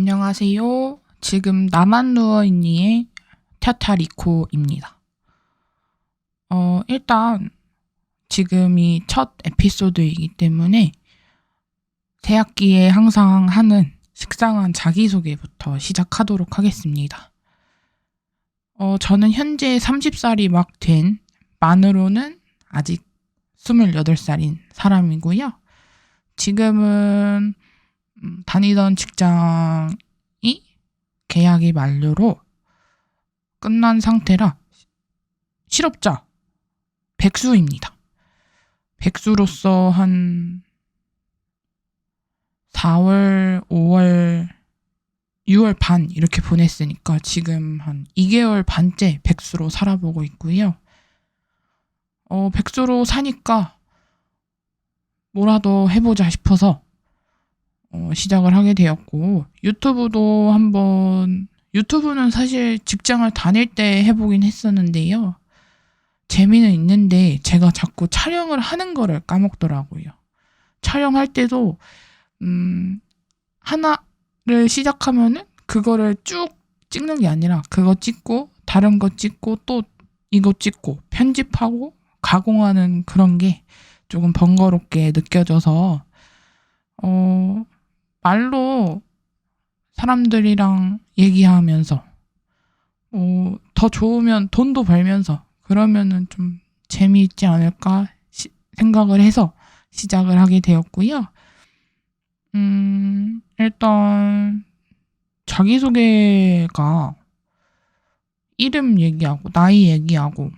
안녕하세요. 지금 나만 누워있니의 타타리코입니다. 일단 지금이 첫 에피소드이기 때문에 새 학기에 항상 하는 식상한 자기소개부터 시작하도록 하겠습니다. 저는 현재 30살이 막 된 만으로는 아직 28살인 사람이고요. 지금은 다니던 직장이 계약이 만료로 끝난 상태라 실업자 백수입니다. 백수로서 한 4월, 5월, 6월 반 이렇게 보냈으니까 지금 한 2개월 반째 백수로 살아보고 있고요. 백수로 사니까 뭐라도 해보자 싶어서 시작을 하게 되었고, 유튜브는 사실 직장을 다닐 때 해보긴 했었는데요. 재미는 있는데 제가 자꾸 촬영을 하는 거를 까먹더라고요. 촬영할 때도 하나를 시작하면은 그거를 쭉 찍는 게 아니라 그거 찍고 다른 거 찍고 또 이거 찍고 편집하고 가공하는 그런 게 조금 번거롭게 느껴져서 말로 사람들이랑 얘기하면서 더 좋으면 돈도 벌면서 그러면은 좀 재미있지 않을까 생각을 해서 시작을 하게 되었고요. 일단 자기소개가 이름 얘기하고 나이 얘기하고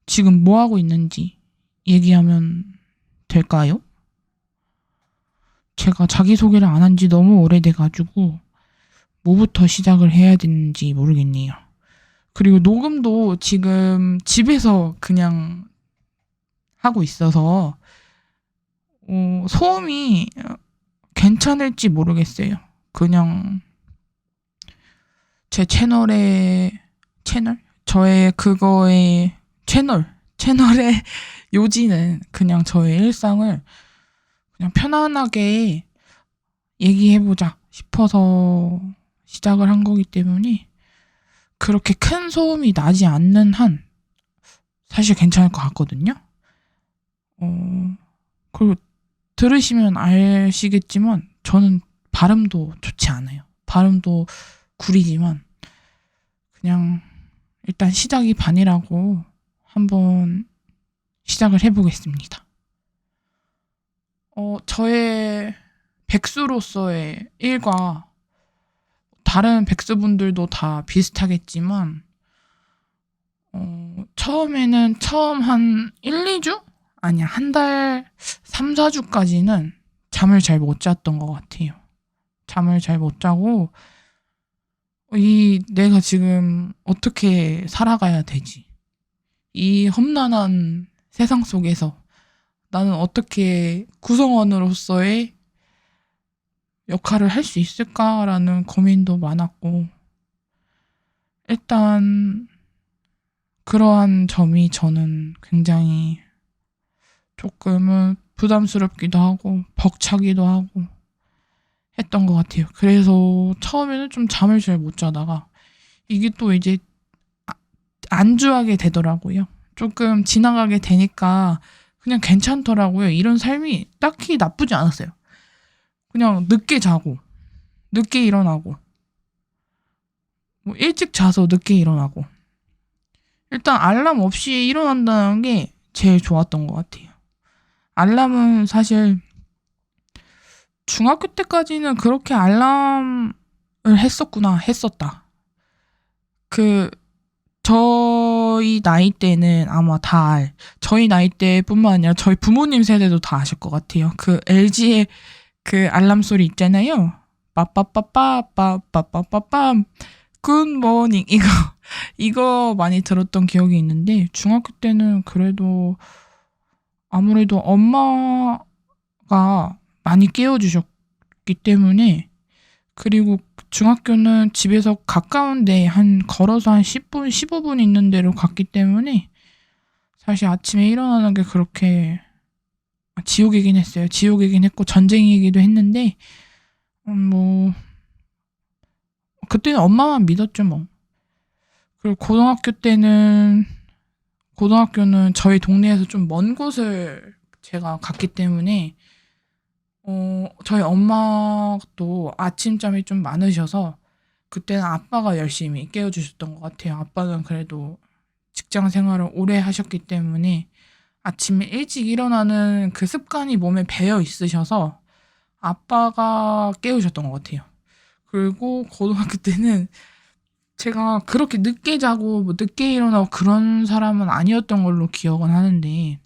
지금 뭐 하고 있는지 얘기하면 될까요? 제가 자기소개를 안 한 지 너무 오래돼가지고 뭐부터 시작을 해야 되는지 모르겠네요. 그리고 녹음도 지금 집에서 그냥 하고 있어서 소음이 괜찮을지 모르겠어요. 그냥 제 저의 그거의 채널의 요지는 그냥 저의 일상을 그냥 편안하게 얘기해보자 싶어서 시작을 한 거기 때문에 그렇게 큰 소음이 나지 않는 한 사실 괜찮을 것 같거든요. 그리고 들으시면 아시겠지만 저는 발음도 좋지 않아요. 발음도 구리지만 그냥 일단 시작이 반이라고 한번 시작을 해보겠습니다. 저의 백수로서의 일과 다른 백수분들도 다 비슷하겠지만 처음에는 한 1, 2주? 아니야, 한 달 3, 4주까지는 잠을 잘 못 잤던 것 같아요. 잠을 잘 못 자고 내가 지금 어떻게 살아가야 되지? 이 험난한 세상 속에서 나는 어떻게 구성원으로서의 역할을 할 수 있을까라는 고민도 많았고, 일단 그러한 점이 저는 굉장히 조금은 부담스럽기도 하고 벅차기도 하고 했던 것 같아요. 그래서 처음에는 좀 잠을 잘 못 자다가 이게 또 이제 안주하게 되더라고요. 조금 지나가게 되니까 그냥 괜찮더라고요. 이런 삶이 딱히 나쁘지 않았어요. 그냥 늦게 자고 늦게 일어나고 뭐 일찍 자서 늦게 일어나고 일단 알람 없이 일어난다는 게 제일 좋았던 것 같아요. 알람은 사실 중학교 때까지는 그렇게 알람을 했었다. 저희 나이 때는 아마 저희 나이 때뿐만 아니라 저희 부모님 세대도 다 아실 것 같아요. LG의 알람 소리 있잖아요. 빠빠빠빠빠빠빠빠빰 굿모닝 이거 많이 들었던 기억이 있는데, 중학교 때는 그래도 아무래도 엄마가 많이 깨워주셨기 때문에, 그리고 중학교는 집에서 가까운데 걸어서 한 10분, 15분 있는 데로 갔기 때문에 사실 아침에 일어나는 게 그렇게 지옥이긴 했어요. 지옥이긴 했고 전쟁이기도 했는데 그때는 엄마만 믿었죠, 뭐. 그리고 고등학교는 저희 동네에서 좀 먼 곳을 제가 갔기 때문에, 저희 엄마도 아침잠이 좀 많으셔서, 그때는 아빠가 열심히 깨워주셨던 것 같아요. 아빠는 그래도 직장 생활을 오래 하셨기 때문에 아침에 일찍 일어나는 그 습관이 몸에 배어 있으셔서 아빠가 깨우셨던 것 같아요. 그리고 고등학교 때는 제가 그렇게 늦게 자고 뭐 늦게 일어나고 그런 사람은 아니었던 걸로 기억은 하는데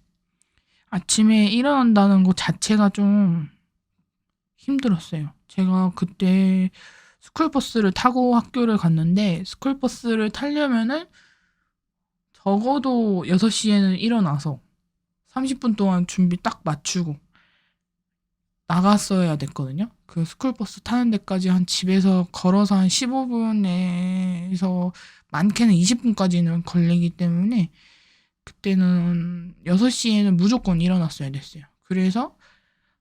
아침에 일어난다는 것 자체가 좀 힘들었어요. 제가 그때 스쿨버스를 타고 학교를 갔는데 스쿨버스를 타려면은 적어도 6시에는 일어나서 30분 동안 준비 딱 맞추고 나갔어야 됐거든요. 그 스쿨버스 타는 데까지 한 집에서 걸어서 한 15분에서 많게는 20분까지는 걸리기 때문에 그때는 6시에는 무조건 일어났어야 됐어요. 그래서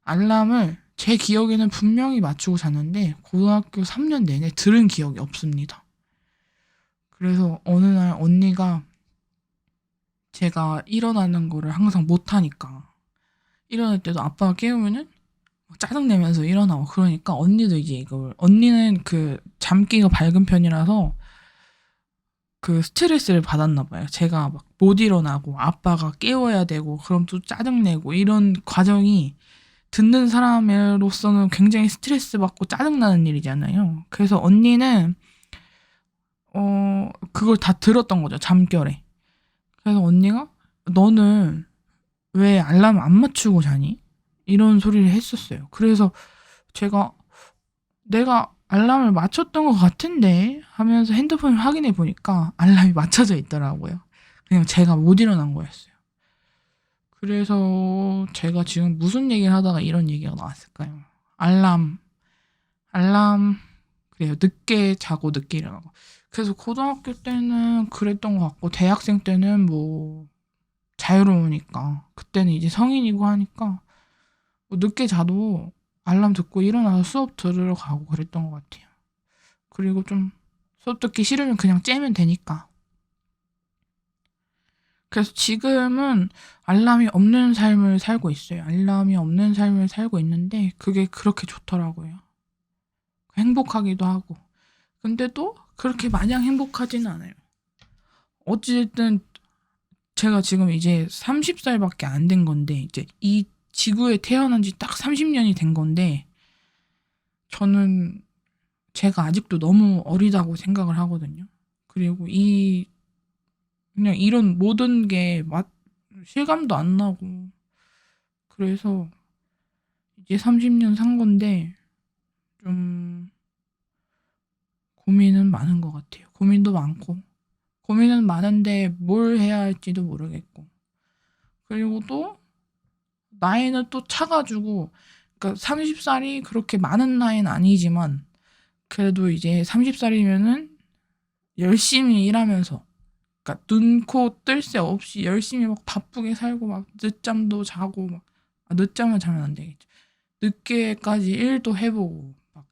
알람을 제 기억에는 분명히 맞추고 잤는데 고등학교 3년 내내 들은 기억이 없습니다. 그래서 어느 날 언니가 제가 일어나는 거를 항상 못하니까 일어날 때도 아빠가 깨우면은 짜증내면서 일어나고 그러니까 언니도 이제 언니는 그 잠기가 밝은 편이라서 그 스트레스를 받았나 봐요. 제가 막 못 일어나고 아빠가 깨워야 되고 그럼 또 짜증내고 이런 과정이 듣는 사람으로서는 굉장히 스트레스 받고 짜증나는 일이잖아요. 그래서 언니는 그걸 다 들었던 거죠. 잠결에. 그래서 언니가 너는 왜 알람 안 맞추고 자니? 이런 소리를 했었어요. 그래서 제가 내가 알람을 맞췄던 것 같은데 하면서 핸드폰을 확인해 보니까 알람이 맞춰져 있더라고요. 그냥 제가 못 일어난 거였어요. 그래서 제가 지금 무슨 얘기를 하다가 이런 얘기가 나왔을까요? 알람, 그래요. 늦게 자고 늦게 일어나고. 그래서 고등학교 때는 그랬던 것 같고, 대학생 때는 뭐, 자유로우니까. 그때는 이제 성인이고 하니까, 뭐 늦게 자도 알람 듣고 일어나서 수업 들으러 가고 그랬던 것 같아요. 그리고 좀 수업 듣기 싫으면 그냥 째면 되니까. 그래서 지금은 알람이 없는 삶을 살고 있어요. 알람이 없는 삶을 살고 있는데 그게 그렇게 좋더라고요. 행복하기도 하고. 근데 또 그렇게 마냥 행복하지는 않아요. 어찌됐든 제가 지금 이제 30살밖에 안 된 건데 이제 이 지구에 태어난 지 딱 30년이 된 건데 저는 제가 아직도 너무 어리다고 생각을 하거든요. 그리고 그냥 이런 모든 게 실감도 안 나고 그래서 이제 30년 산 건데 좀 고민은 많은 것 같아요. 고민도 많고 고민은 많은데 뭘 해야 할지도 모르겠고 그리고 또 나이는 또 차가지고 그러니까 30살이 그렇게 많은 나이는 아니지만 그래도 이제 30살이면은 열심히 일하면서 그러니까 눈코 뜰 새 없이 열심히 막 바쁘게 살고 막 늦잠도 자고 막 늦잠은 자면 안 되겠죠. 늦게까지 일도 해보고 막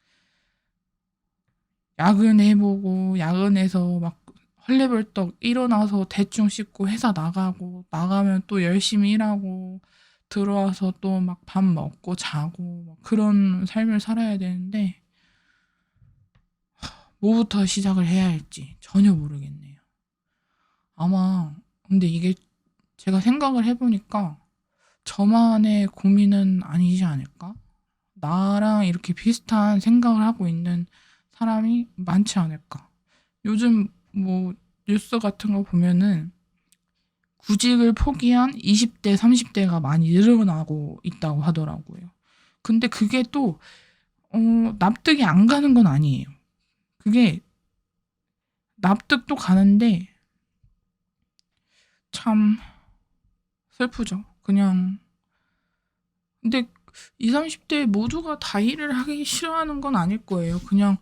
야근해보고 야근해서 막 헐레벌떡 일어나서 대충 씻고 회사 나가고 나가면 또 열심히 일하고 들어와서 또 막 밥 먹고 자고 막 그런 삶을 살아야 되는데 뭐부터 시작을 해야 할지 전혀 모르겠네요. 아마 근데 이게 제가 생각을 해보니까 저만의 고민은 아니지 않을까? 나랑 이렇게 비슷한 생각을 하고 있는 사람이 많지 않을까? 요즘 뭐 뉴스 같은 거 보면은 구직을 포기한 20대, 30대가 많이 늘어나고 있다고 하더라고요. 근데 그게 또 납득이 안 가는 건 아니에요. 그게 납득도 가는데 참 슬프죠. 그냥 근데 20, 30대 모두가 다 일을 하기 싫어하는 건 아닐 거예요. 그냥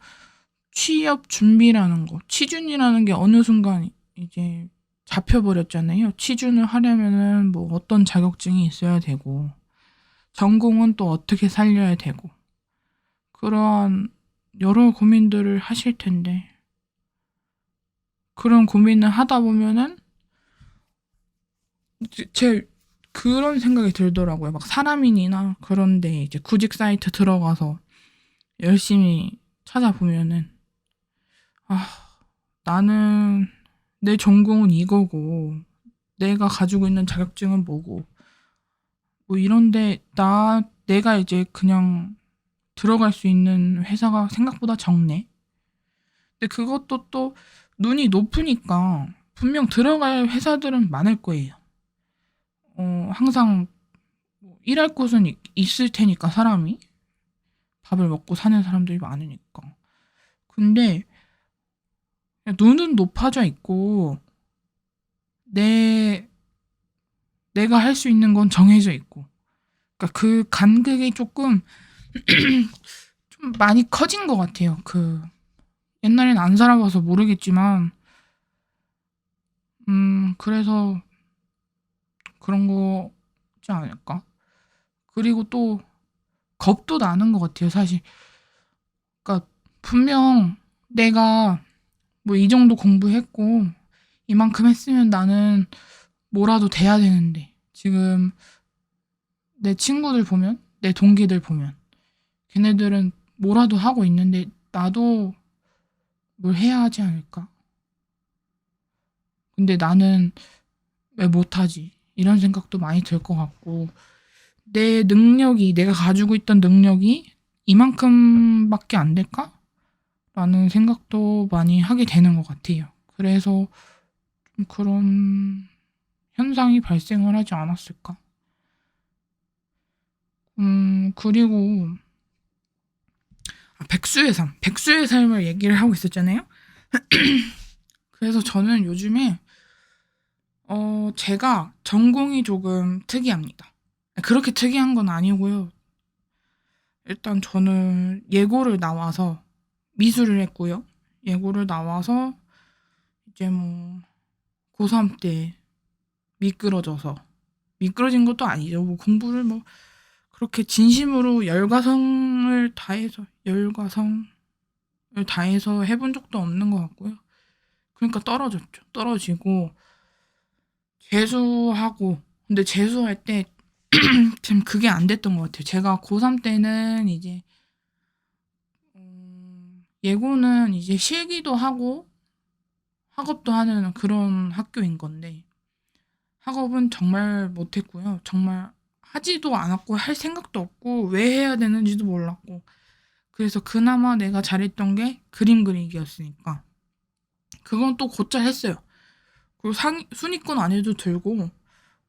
취업 준비라는 거, 취준이라는 게 어느 순간 이제 잡혀버렸잖아요. 취준을 하려면은 뭐 어떤 자격증이 있어야 되고, 전공은 또 어떻게 살려야 되고, 그러한 여러 고민들을 하실 텐데, 그런 고민을 하다 보면은 제 그런 생각이 들더라고요. 막 사람인이나 그런데 이제 구직 사이트 들어가서 열심히 찾아보면은, 아, 나는 내 전공은 이거고, 내가 가지고 있는 자격증은 뭐고, 뭐 이런데 내가 이제 그냥 들어갈 수 있는 회사가 생각보다 적네. 근데 그것도 또 눈이 높으니까 분명 들어갈 회사들은 많을 거예요. 항상 뭐 일할 곳은 있을 테니까 사람이 밥을 먹고 사는 사람들이 많으니까. 근데 그냥 눈은 높아져 있고 내 내가 할 수 있는 건 정해져 있고. 그러니까 그 간극이 조금 좀 많이 커진 것 같아요. 옛날엔 안 살아봐서 모르겠지만, 그래서 그런 거지 않을까? 그리고 또 겁도 나는 것 같아요, 사실. 그러니까 분명 내가 뭐 이 정도 공부했고 이만큼 했으면 나는 뭐라도 돼야 되는데, 지금 내 친구들 보면, 내 동기들 보면 걔네들은 뭐라도 하고 있는데 나도 뭘 해야 하지 않을까? 근데 나는 왜 못하지? 이런 생각도 많이 들 것 같고, 내가 가지고 있던 능력이 이만큼밖에 안 될까? 라는 생각도 많이 하게 되는 것 같아요. 그래서 좀 그런 현상이 발생을 하지 않았을까? 그리고, 백수의 삶. 백수의 삶을 얘기를 하고 있었잖아요? 그래서 저는 요즘에, 제가 전공이 조금 특이합니다. 그렇게 특이한 건 아니고요. 일단 저는 예고를 나와서 미술을 했고요. 예고를 나와서 이제 뭐 고3 때 미끄러져서, 미끄러진 것도 아니죠. 뭐 공부를 뭐 그렇게 진심으로 열과성을 다해서 해본 적도 없는 것 같고요. 그러니까 떨어졌죠. 떨어지고 재수하고, 근데 재수할 때 지금 그게 안 됐던 것 같아요. 제가 고3 때는 이제 예고는 이제 실기도 하고 학업도 하는 그런 학교인 건데, 학업은 정말 못했고요. 정말 하지도 않았고 할 생각도 없고 왜 해야 되는지도 몰랐고, 그래서 그나마 내가 잘했던 게 그림 그리기였으니까 그건 또 곧잘 했어요. 그리고 순위권 안에도 들고,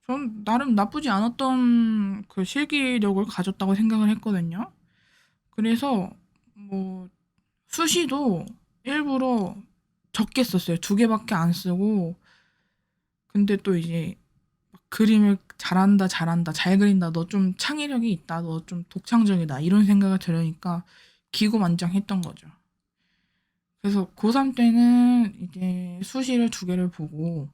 전 나름 나쁘지 않았던 그 실기력을 가졌다고 생각을 했거든요. 그래서 뭐 수시도 일부러 적게 썼어요. 두 개밖에 안 쓰고. 근데 또 이제 막 그림을 잘한다, 잘한다, 잘 그린다, 너 좀 창의력이 있다, 너 좀 독창적이다, 이런 생각을 들으니까 기고만장했던 거죠. 그래서 고3 때는 이제 수시를 두 개를 보고,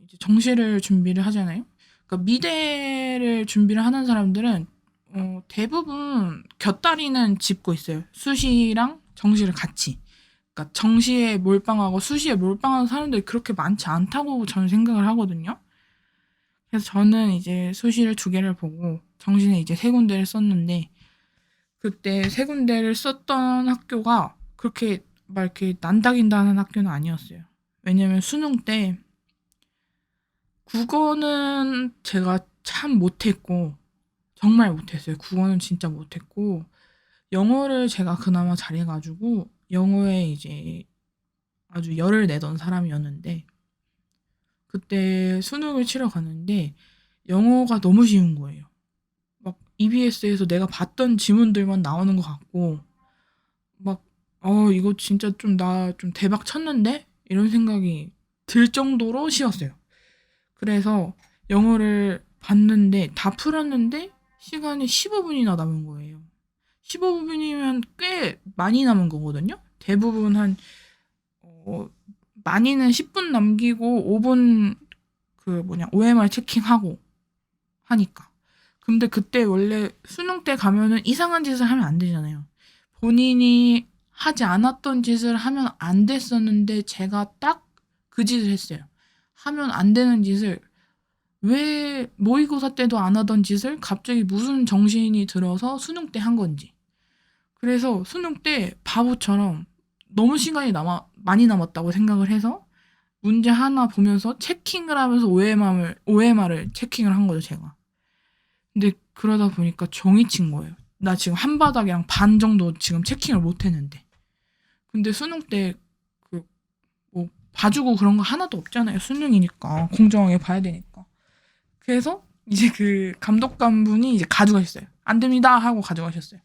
이제 정시를 준비를 하잖아요. 그러니까 미대를 준비를 하는 사람들은 대부분 곁다리는 짚고 있어요. 수시랑 정시를 같이. 그러니까 정시에 몰빵하고 수시에 몰빵하는 사람들이 그렇게 많지 않다고 저는 생각을 하거든요. 그래서 저는 이제 수시를 두 개를 보고 정시는 이제 세 군데를 썼는데, 그때 세 군데를 썼던 학교가 그렇게 막 이렇게 난다긴다는 학교는 아니었어요. 왜냐면 수능 때 국어는 제가 참 못했고, 정말 못했어요. 국어는 진짜 못했고, 영어를 제가 그나마 잘해가지고 영어에 이제 아주 열을 내던 사람이었는데, 그때 수능을 치러 갔는데 영어가 너무 쉬운 거예요. 막 EBS에서 내가 봤던 지문들만 나오는 것 같고, 막 이거 진짜 좀 나 좀 대박 쳤는데? 이런 생각이 들 정도로 쉬웠어요. 그래서 영어를 봤는데 다 풀었는데 시간이 15분이나 남은 거예요. 15분이면 꽤 많이 남은 거거든요. 대부분 많이는 10분 남기고 5분 OMR 체킹하고 하니까. 근데 그때 원래 수능 때 가면은 이상한 짓을 하면 안 되잖아요. 본인이 하지 않았던 짓을 하면 안 됐었는데 제가 딱 그 짓을 했어요. 하면 안 되는 짓을 왜 모의고사 때도 안 하던 짓을 갑자기 무슨 정신이 들어서 수능 때 한 건지. 그래서 수능 때 바보처럼 너무 시간이 많이 남았다고 생각을 해서 문제 하나 보면서 체킹을 하면서 OMR을 체킹을 한 거죠, 제가. 근데 그러다 보니까 종이 친 거예요. 나 지금 한 바닥이랑 반 정도 지금 체킹을 못 했는데. 근데 수능 때 그 뭐 봐주고 그런 거 하나도 없잖아요. 수능이니까 공정하게 봐야 되니까. 그래서 이제 그 감독관분이 이제 가져가셨어요. 안 됩니다 하고 가져가셨어요.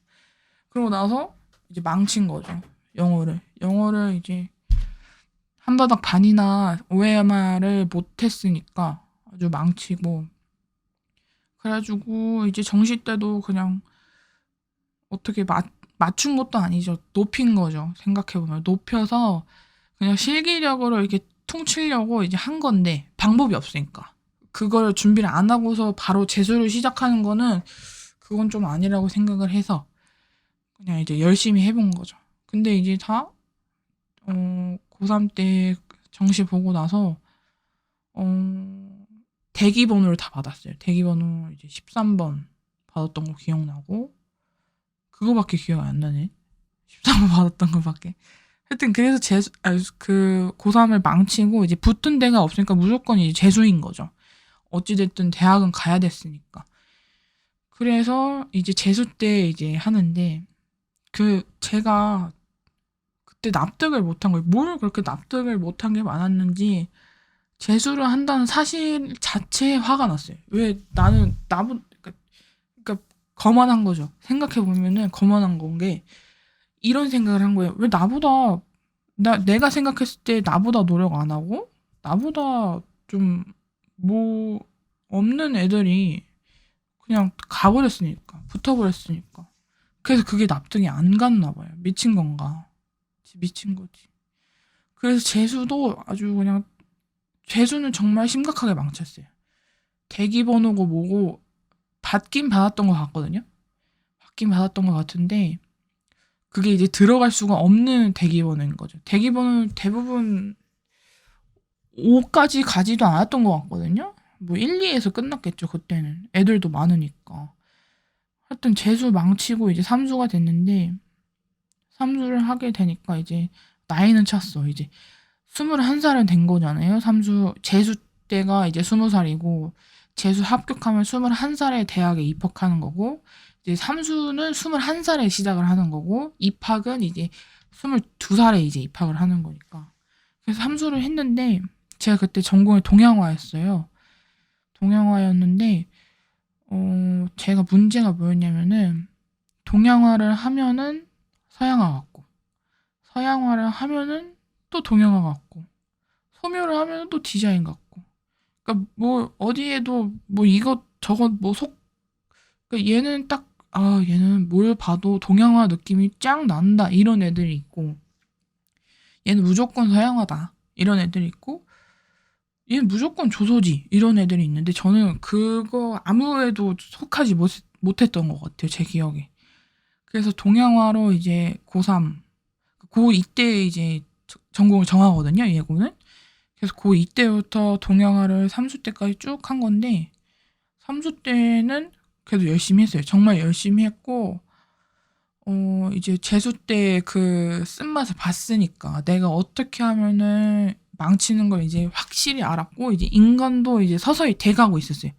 그러고 나서 이제 망친 거죠. 영어를 이제 한 바닥 반이나 OMR을 못했으니까 아주 망치고. 그래가지고 이제 정시 때도 그냥 어떻게 맞춘 것도 아니죠. 높인 거죠. 생각해보면. 높여서 그냥 실기력으로 이렇게 퉁치려고 이제 한 건데 방법이 없으니까. 그걸 준비를 안 하고서 바로 재수를 시작하는 거는 그건 좀 아니라고 생각을 해서 그냥 이제 열심히 해본 거죠. 근데 이제 다 고3 때 정시 보고 나서 대기번호를 다 받았어요. 대기번호 이제 13번 받았던 거 기억나고 그거밖에 기억 안 나네. 13번 받았던 거밖에. 하여튼 그래서 그 고3을 망치고 이제 붙은 데가 없으니까 무조건 이제 재수인 거죠. 어찌됐든 대학은 가야 됐으니까. 그래서 이제 재수 때 이제 하는데 제가 그때 납득을 못한 거예요. 뭘 그렇게 납득을 못한 게 많았는지 재수를 한다는 사실 자체에 화가 났어요. 왜 나는 그러니까 거만한 거죠. 생각해 보면은 거만한 건 게 이런 생각을 한 거예요. 왜 내가 생각했을 때 나보다 노력 안 하고 나보다 좀 뭐 없는 애들이 그냥 가버렸으니까 붙어버렸으니까 그래서 그게 납득이 안 갔나 봐요. 미친 건가? 미친 거지. 그래서 재수도 아주 그냥 재수는 정말 심각하게 망쳤어요. 대기번호고 뭐고 받긴 받았던 것 같거든요. 받긴 받았던 것 같은데 그게 이제 들어갈 수가 없는 대기번호인 거죠. 대기번호는 대부분 5까지 가지도 않았던 것 같거든요. 뭐 1, 2에서 끝났겠죠. 그때는 애들도 많으니까. 하여튼 재수 망치고 이제 삼수가 됐는데 삼수를 하게 되니까 이제 나이는 찼어. 이제 21살은 된 거잖아요. 재수 때가 이제 20살이고 재수 합격하면 21살에 대학에 입학하는 거고 이제 삼수는 21살에 시작을 하는 거고 입학은 이제 22살에 이제 입학을 하는 거니까. 그래서 삼수를 했는데 제가 그때 전공이 동양화였어요. 동양화였는데 제가 문제가 뭐였냐면은 동양화를 하면은 서양화 같고 서양화를 하면은 또 동양화 같고 소묘를 하면은 또 디자인 같고 그러니까 뭐 어디에도 뭐 이것 저것 그러니까 얘는 뭘 봐도 동양화 느낌이 짱 난다 이런 애들이 있고 얘는 무조건 서양화다 이런 애들이 있고 얘는 무조건 조소지 이런 애들이 있는데 저는 그거 아무에도 속하지 못했던 것 같아요. 제 기억에. 그래서 동양화로 이제 고3 고2 때 이제 전공을 정하거든요. 예고는. 그래서 고2 때부터 동양화를 3수 때까지 쭉 한 건데 3수 때는 그래도 열심히 했어요. 정말 열심히 했고 이제 재수 때 그 쓴맛을 봤으니까 내가 어떻게 하면은 망치는 걸 이제 확실히 알았고 이제 인간도 이제 서서히 돼가고 있었어요.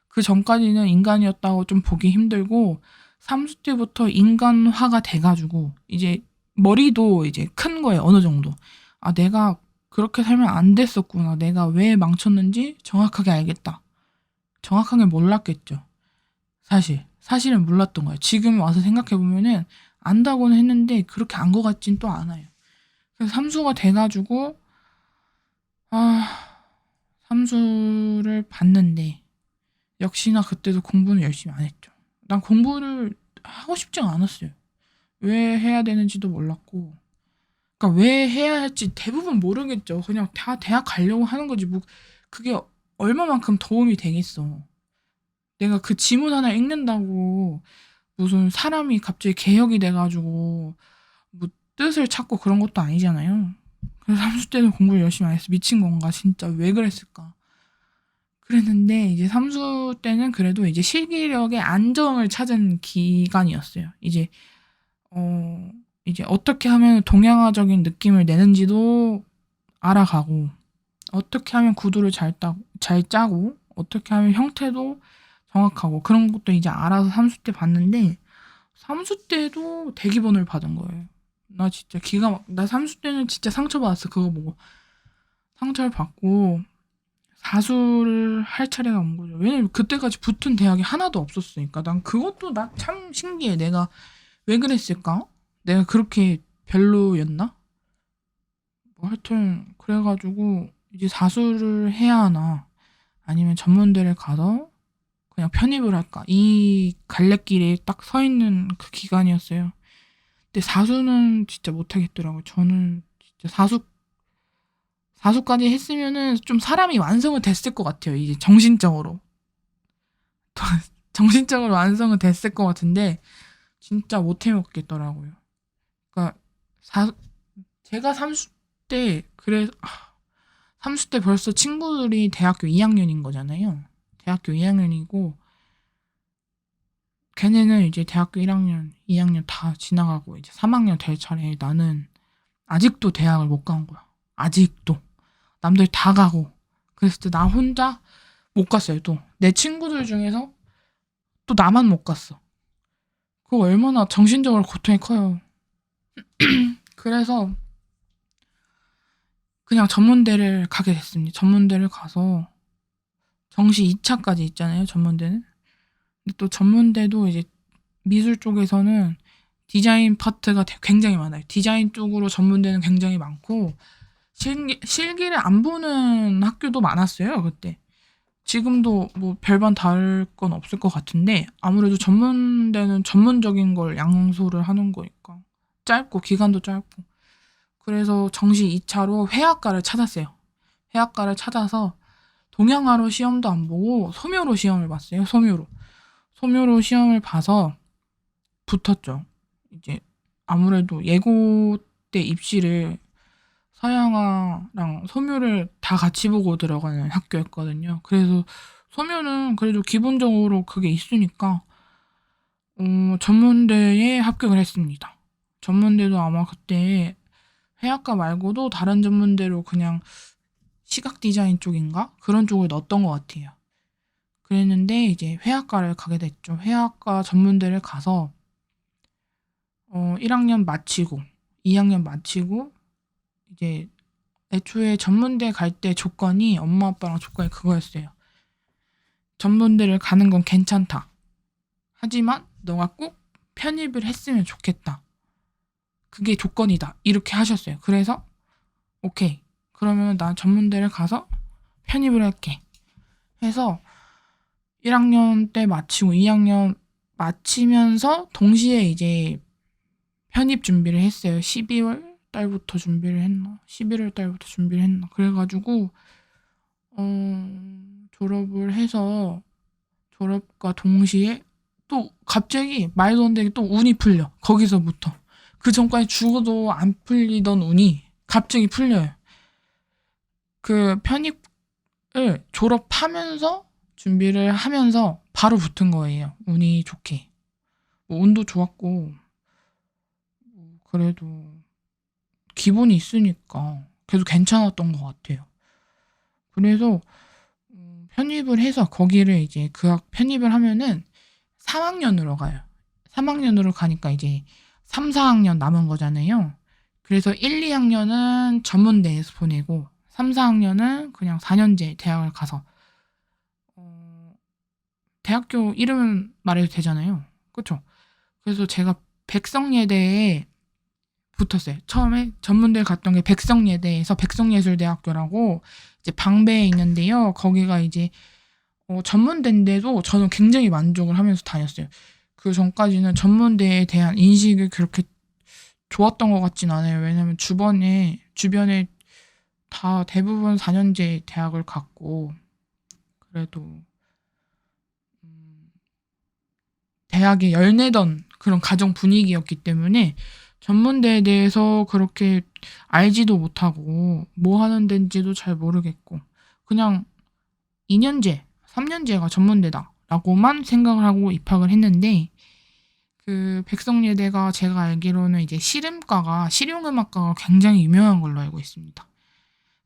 그 전까지는 인간이었다고 좀 보기 힘들고 3수 때부터 인간화가 돼가지고 이제 머리도 이제 큰 거예요. 어느 정도. 아 내가 그렇게 살면 안 됐었구나. 내가 왜 망쳤는지 정확하게 알겠다. 정확하게 몰랐겠죠. 사실은 몰랐던 거예요. 지금 와서 생각해보면은 안다고는 했는데 그렇게 안 것 같진 또 않아요. 그래서 삼수가 돼가지고 삼수를 봤는데 역시나 그때도 공부는 열심히 안 했죠. 난 공부를 하고 싶지가 않았어요. 왜 해야 되는지도 몰랐고 그러니까 왜 해야 할지 대부분 모르겠죠. 그냥 다 대학 가려고 하는 거지 뭐 그게 얼마만큼 도움이 되겠어. 내가 그 지문 하나 읽는다고 무슨 사람이 갑자기 개혁이 돼가지고 뭐 뜻을 찾고 그런 것도 아니잖아요. 그래서 삼수 때는 공부를 열심히 안 해서 미친 건가 진짜 왜 그랬을까 그랬는데 이제 삼수 때는 그래도 이제 실기력의 안정을 찾은 기간이었어요. 어 이제 어떻게 하면 동양화적인 느낌을 내는지도 알아가고 어떻게 하면 구도를 잘 짜고 어떻게 하면 형태도 정확하고 그런 것도 이제 알아서 삼수 때 봤는데 삼수 때도 대기본을 받은 거예요. 나 진짜 나 삼수 때는 진짜 상처받았어. 그거 보고 상처를 받고 사수를 할 차례가 온 거죠. 왜냐면 그때까지 붙은 대학이 하나도 없었으니까. 난 그것도 나 참 신기해. 내가 왜 그랬을까? 내가 그렇게 별로였나? 뭐 하여튼 그래가지고 이제 사수를 해야 하나 아니면 전문대를 가서 그냥 편입을 할까 이 갈래길에 딱 서 있는 그 기간이었어요. 근데 사수는 진짜 못하겠더라고요. 저는 진짜 사수까지 했으면은 좀 사람이 완성은 됐을 것 같아요. 이제 정신적으로 정신적으로 완성은 됐을 것 같은데 진짜 못 해먹겠더라고요. 그러니까 사 제가 삼수 때 벌써 친구들이 대학교 2학년인 거잖아요. 대학교 2학년이고 걔네는 이제 대학교 1학년, 2학년 다 지나가고 이제 3학년 될 차례에 나는 아직도 대학을 못 간 거야. 아직도. 남들 다 가고. 그랬을 때 나 혼자 못 갔어요, 또. 내 친구들 중에서 또 나만 못 갔어. 그거 얼마나 정신적으로 고통이 커요. 그래서 그냥 전문대를 가게 됐습니다. 전문대를 가서 정시 2차까지 있잖아요, 전문대는. 근데 또 전문대도 이제 미술 쪽에서는 디자인 파트가 굉장히 많아요. 디자인 쪽으로 전문대는 굉장히 많고 실기를 안 보는 학교도 많았어요, 그때. 지금도 뭐 별반 다를 건 없을 것 같은데 아무래도 전문대는 전문적인 걸 양소를 하는 거니까 짧고 기간도 짧고 그래서 정시 2차로 회화과를 찾았어요. 회화과를 찾아서 동양화로 시험도 안 보고 소묘로 시험을 봤어요. 소묘로 시험을 봐서 붙었죠. 이제 아무래도 예고 때 입시를 서양화랑 소묘를 다 같이 보고 들어가는 학교였거든요. 그래서 소묘는 그래도 기본적으로 그게 있으니까 전문대에 합격을 했습니다. 전문대도 아마 그때 회화과 말고도 다른 전문대로 그냥 시각 디자인 쪽인가? 그런 쪽을 넣었던 것 같아요. 그랬는데 이제 회화과를 가게 됐죠. 회화과 전문대를 가서 1학년 마치고 2학년 마치고 이제 애초에 전문대 갈 때 조건이 엄마 아빠랑 조건이 그거였어요. 전문대를 가는 건 괜찮다. 하지만 너가 꼭 편입을 했으면 좋겠다. 그게 조건이다. 이렇게 하셨어요. 그래서 오케이. 그러면 난 전문대를 가서 편입을 할게. 해서 1학년 때 마치고 2학년 마치면서 동시에 이제 편입 준비를 했어요. 12월 달부터 준비를 했나? 11월 달부터 준비를 했나? 그래가지고 졸업을 해서 졸업과 동시에 또 갑자기 말도 안 되게 또 운이 풀려. 거기서부터. 그 전까지 죽어도 안 풀리던 운이 갑자기 풀려요. 그 편입을 졸업하면서 준비를 하면서 바로 붙은 거예요. 운이 좋게. 뭐 운도 좋았고 그래도 기본이 있으니까 계속 괜찮았던 것 같아요. 그래서 편입을 해서 거기를 이제 그 학 편입을 하면은 3학년으로 가요. 3학년으로 가니까 이제 3, 4학년 남은 거잖아요. 그래서 1, 2학년은 전문대에서 보내고 3, 4학년은 그냥 4년제 대학을 가서 대학교 이름은 말해도 되잖아요. 그쵸? 그래서 제가 백성예대에 붙었어요. 처음에 전문대를 갔던 게 백성예대에서 백성예술대학교라고 이제 방배에 있는데요. 거기가 이제 전문대인데도 저는 굉장히 만족을 하면서 다녔어요. 그 전까지는 전문대에 대한 인식이 그렇게 좋았던 것 같진 않아요. 왜냐면 주변에 다 대부분 4년제 대학을 갔고 그래도 대학에 열내던 그런 가정 분위기였기 때문에 전문대에 대해서 그렇게 알지도 못하고 뭐 하는 데인지도 잘 모르겠고 그냥 2년제, 3년제가 전문대다라고만 생각을 하고 입학을 했는데 그 백성예대가 제가 알기로는 이제 실용음악과가 굉장히 유명한 걸로 알고 있습니다.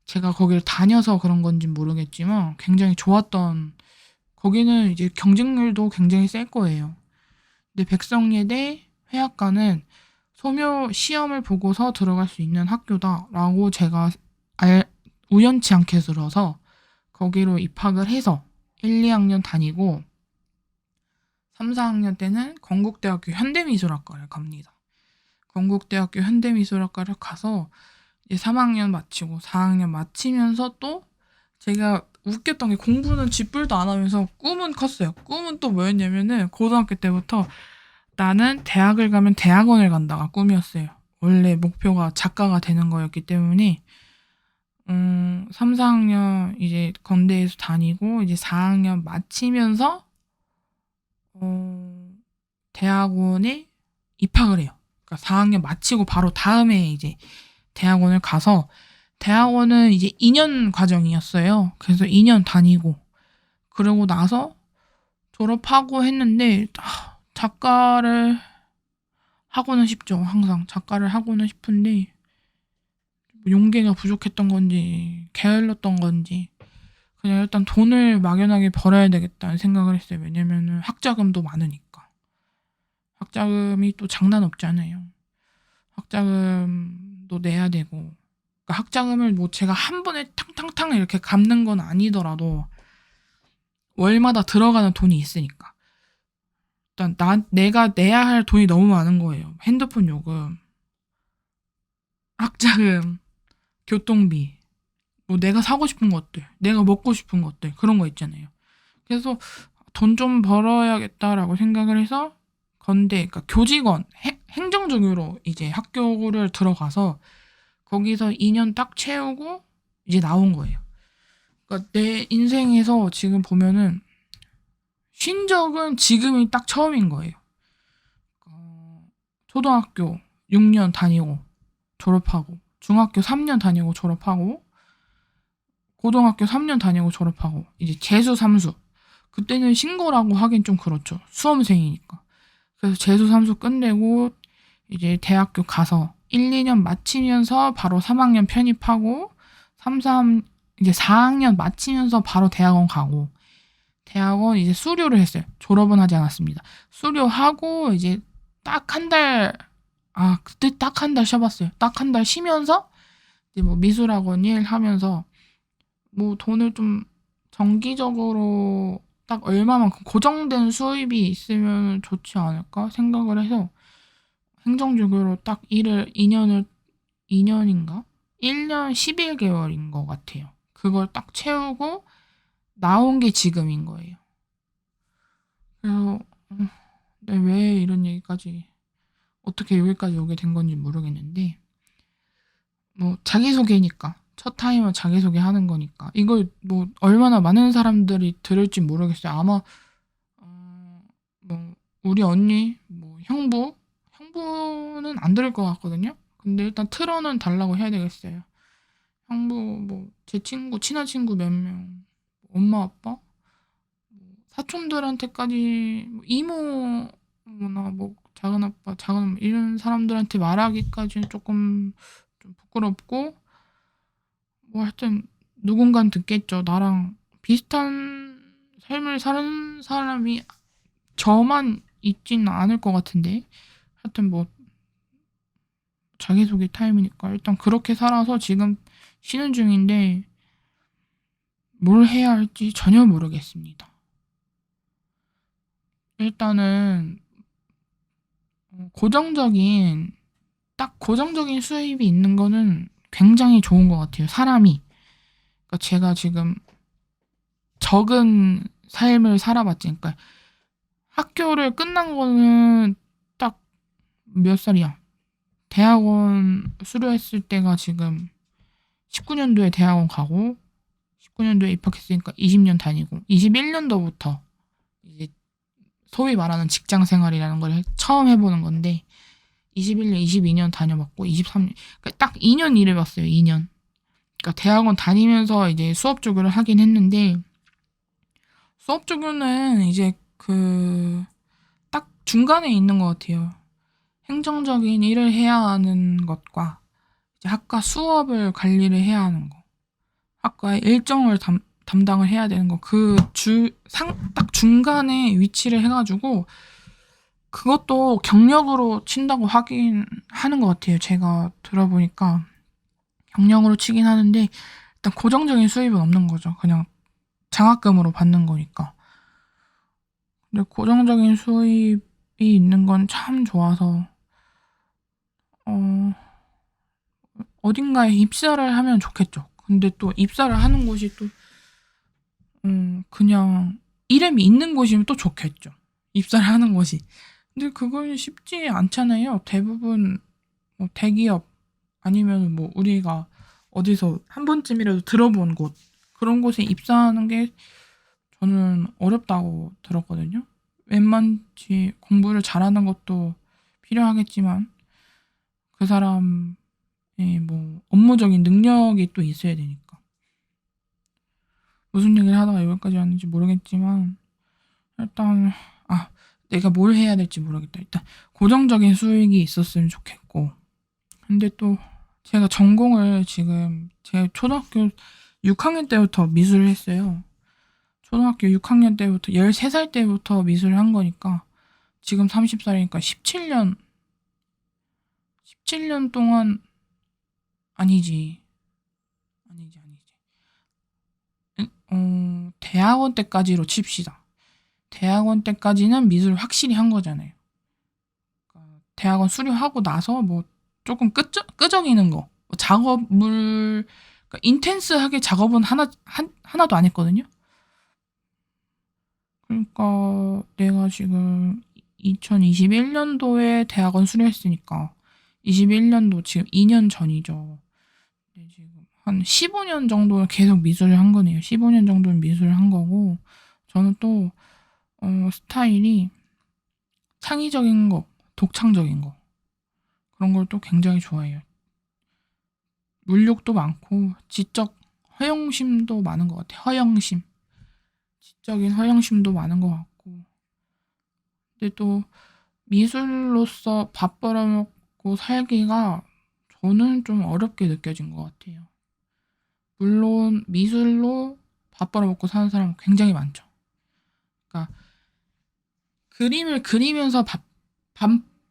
제가 거기를 다녀서 그런 건지 모르겠지만 굉장히 좋았던 거기는 이제 경쟁률도 굉장히 셀 거예요. 근데 백성예대 회학과는 소묘 시험을 보고서 들어갈 수 있는 학교다라고 제가 우연치 않게 들어서 거기로 입학을 해서 1, 2학년 다니고 3, 4학년 때는 건국대학교 현대미술학과를 갑니다. 건국대학교 현대미술학과를 가서 이제 3학년 마치고 4학년 마치면서 또 제가 웃겼던 게 공부는 쥐뿔도 안 하면서 꿈은 컸어요. 꿈은 또 뭐였냐면은 고등학교 때부터 나는 대학을 가면 대학원을 간다가 꿈이었어요. 원래 목표가 작가가 되는 거였기 때문에 3, 4학년 이제 건대에서 다니고 이제 4학년 마치면서 대학원에 입학을 해요. 그러니까 4학년 마치고 바로 다음에 이제 대학원을 가서 대학원은 이제 2년 과정이었어요. 그래서 2년 다니고 그러고 나서 졸업하고 했는데 작가를 하고는 싶죠. 항상 작가를 하고는 싶은데 용기가 부족했던 건지 게을렀던 건지 그냥 일단 돈을 막연하게 벌어야 되겠다는 생각을 했어요. 왜냐면은 학자금도 많으니까. 학자금이 또 장난 없잖아요. 학자금도 내야 되고 그러니까 학자금을 뭐 제가 한 번에 탕탕탕 이렇게 갚는 건 아니더라도 월마다 들어가는 돈이 있으니까 일단 내가 내야 할 돈이 너무 많은 거예요. 핸드폰 요금, 학자금, 교통비, 뭐 내가 사고 싶은 것들, 내가 먹고 싶은 것들 그런 거 있잖아요. 그래서 돈 좀 벌어야겠다라고 생각을 해서 건대, 그러니까 교직원, 행정직으로 이제 학교를 들어가서 거기서 2년 딱 채우고 이제 나온 거예요. 그러니까 내 인생에서 지금 보면은 쉰 적은 지금이 딱 처음인 거예요. 초등학교 6년 다니고 졸업하고 중학교 3년 다니고 졸업하고 고등학교 3년 다니고 졸업하고 이제 재수 삼수 그때는 신고라고 하긴 좀 그렇죠. 수험생이니까. 그래서 재수 삼수 끝내고 이제 대학교 가서 1, 2년 마치면서 바로 3학년 편입하고 3 이제 4학년 마치면서 바로 대학원 가고 대학원 이제 수료를 했어요. 졸업은 하지 않았습니다. 수료하고 이제 딱 한 달, 그때 딱 한 달 쉬어봤어요. 딱 한 달 쉬면서 이제 뭐 미술학원 일 하면서 뭐 돈을 좀 정기적으로 딱 얼마만큼 고정된 수입이 있으면 좋지 않을까 생각을 해서 행정직으로 딱 일을 2년인가? 1년 11개월인 것 같아요. 그걸 딱 채우고 나온 게 지금인 거예요. 그래서 왜 이런 얘기까지 어떻게 여기까지 오게 된 건지 모르겠는데 뭐 자기소개니까 첫 타임은 자기소개 하는 거니까 이걸 뭐 얼마나 많은 사람들이 들을지 모르겠어요. 아마 뭐 우리 언니 뭐 형부는 안 들을 것 같거든요. 근데 일단 틀어는 달라고 해야 되겠어요. 형부 뭐 제 친구 친한 친구 몇 명, 엄마 아빠, 사촌들한테까지 뭐 이모나 뭐 작은 아빠, 작은 엄마 이런 사람들한테 말하기까지는 조금 좀 부끄럽고 뭐 하여튼 누군간 듣겠죠. 나랑 비슷한 삶을 사는 사람이 저만 있지는 않을 것 같은데 하여튼 뭐 자기소개 타임이니까 일단 그렇게 살아서 지금 쉬는 중인데 뭘 해야 할지 전혀 모르겠습니다. 일단은 고정적인 딱 고정적인 수입이 있는 거는 굉장히 좋은 것 같아요. 사람이. 그러니까 제가 지금 적은 삶을 살아봤지. 그러니까 학교를 끝난 거는 딱 몇 살이야? 대학원 수료했을 때가 지금 19년도에 대학원 가고 19년도에 입학했으니까 20년 다니고 21년도부터 이제 소위 말하는 직장 생활이라는 걸 처음 해보는 건데 21년, 22년 다녀봤고 23년 그러니까 딱 2년 일해봤어요. 2년. 그러니까 대학원 다니면서 이제 수업 조교를 하긴 했는데 수업 조교는 이제 그 딱 중간에 있는 것 같아요. 행정적인 일을 해야 하는 것과 이제 학과 수업을 관리를 해야 하는 거. 학과의 일정을 담당을 해야 되는 거. 딱 중간에 위치를 해가지고 그것도 경력으로 친다고 하긴 하는 것 같아요. 제가 들어보니까 경력으로 치긴 하는데 일단 고정적인 수입은 없는 거죠. 그냥 장학금으로 받는 거니까. 근데 고정적인 수입이 있는 건 참 좋아서 어, 어딘가에 입사를 하면 좋겠죠. 근데 또 입사를 하는 곳이 또 그냥 이름이 있는 곳이면 또 좋겠죠. 입사를 하는 곳이. 근데 그건 쉽지 않잖아요. 대부분 뭐 대기업 아니면 뭐 우리가 어디서 한 번쯤이라도 들어본 곳 그런 곳에 입사하는 게 저는 어렵다고 들었거든요. 웬만치 공부를 잘하는 것도 필요하겠지만 그 사람의 뭐 업무적인 능력이 또 있어야 되니까. 무슨 얘기를 하다가 여기까지 왔는지 모르겠지만 일단 내가 뭘 해야 될지 모르겠다. 일단 고정적인 수익이 있었으면 좋겠고 근데 또 제가 전공을 지금 제 초등학교 6학년 때부터 미술을 했어요. 초등학교 6학년 때부터 13살 때부터 미술을 한 거니까 지금 30살이니까 17년 동안 아니지. 대학원 때까지로 칩시다. 대학원 때까지는 미술 확실히 한 거잖아요. 그러니까 대학원 수료하고 나서 뭐 조금 끄적이는 거. 작업물 그러니까 인텐스하게 작업은 하나도 안 했거든요. 그러니까 내가 지금 2021년도에 대학원 수료했으니까 21년도 지금 2년 전이죠. 네, 지금 한 15년 정도는 계속 미술을 한 거네요. 15년 정도는 미술을 한 거고 저는 또 스타일이 창의적인 거, 독창적인 거 그런 걸 또 굉장히 좋아해요. 물욕도 많고 지적 허영심도 많은 것 같아요. 허영심. 지적인 허영심도 많은 것 같고 근데 또 미술로서 밥 벌어먹고 살기가 저는 좀 어렵게 느껴진 것 같아요. 물론 미술로 밥 벌어먹고 사는 사람은 굉장히 많죠. 그러니까 그림을 그리면서